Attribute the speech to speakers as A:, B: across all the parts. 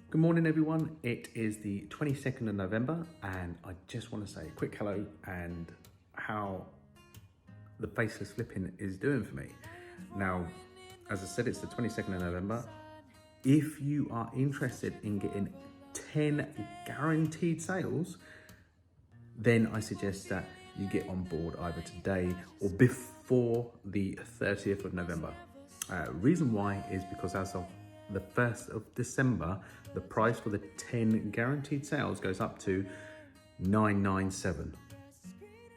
A: Good morning everyone, it is the 22nd of November and I just want to say a quick hello and how the Faceless Flipping is doing for me. Now, as I said, it's the 22nd of November. If you are interested in getting 10 guaranteed sales, then I suggest that you get on board either today or before the 30th of November. Reason why is because as of the 1st of December, the price for the 10 guaranteed sales goes up to $997.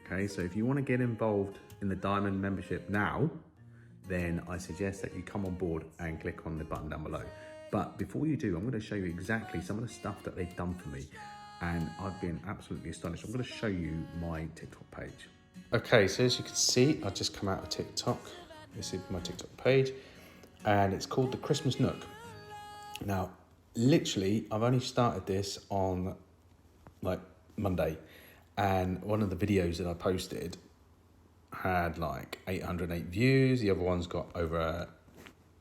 A: Okay, so if you want to get involved in the Diamond membership now, then I suggest that you come on board and click on the button down below. But before you do, I'm going to show you exactly some of the stuff that they've done for me. And I've been absolutely astonished. I'm going to show you my TikTok page. Okay, so as you can see, I've just come out of TikTok. This is my TikTok page and it's called the Christmas Nook. Now, literally, I've only started this on like Monday, and one of the videos that I posted had like 808 views. The other one's got over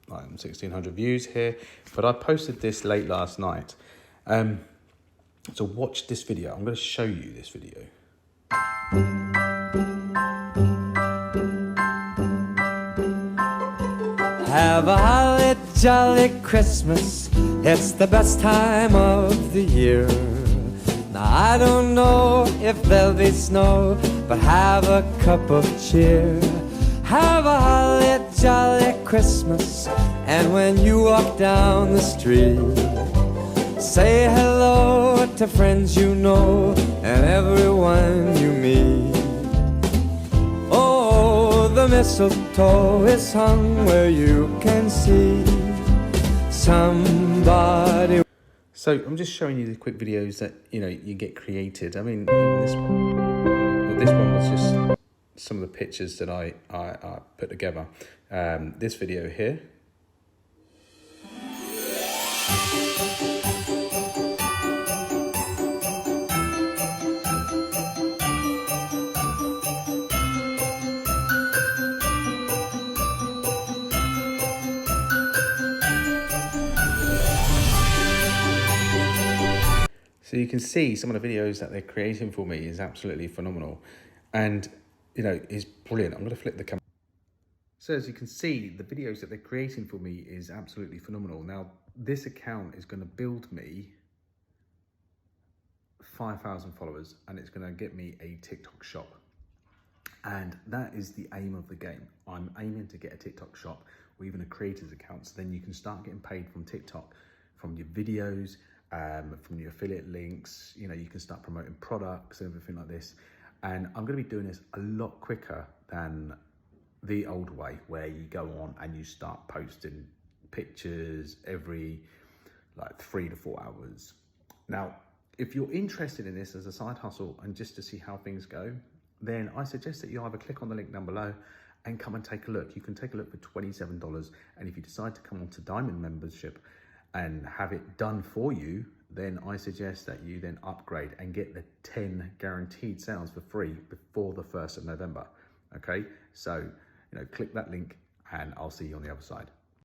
A: like 1,600 views here, but I posted this late last night. So watch this video. I'm going to show you this video.
B: Have a holly jolly Christmas, it's the best time of the year. Now I don't know if there'll be snow, but have a cup of cheer. Have a holly jolly Christmas, and when you walk down the street, say hello to friends you know and everyone you meet. The mistletoe is hung where you can see somebody.
A: So I'm just showing you the quick videos that, you know, you get created. I mean, this one was just some of the pictures that I put together. This video here. So you can see some of the videos that they're creating for me is absolutely phenomenal. And, you know, is brilliant. I'm going to flip the camera. So as you can see, the videos that they're creating for me is absolutely phenomenal. Now, this account is going to build me 5,000 followers and it's going to get me a TikTok shop. And that is the aim of the game. I'm aiming to get a TikTok shop or even a creator's account. So then you can start getting paid from TikTok, from your videos, from your affiliate links. You know, you can start promoting products and everything like this. And I'm going to be doing this a lot quicker than the old way, where you go on and you start posting pictures every like 3 to 4 hours. Now, if you're interested in this as a side hustle and just to see how things go, then I suggest that you either click on the link down below and come and take a look. You can take a look for $27. And if you decide to come on to Diamond membership and have it done for you, then I suggest that you then upgrade and get the 10 guaranteed sales for free before the 1st of November. Okay, so, you know, click that link and I'll see you on the other side.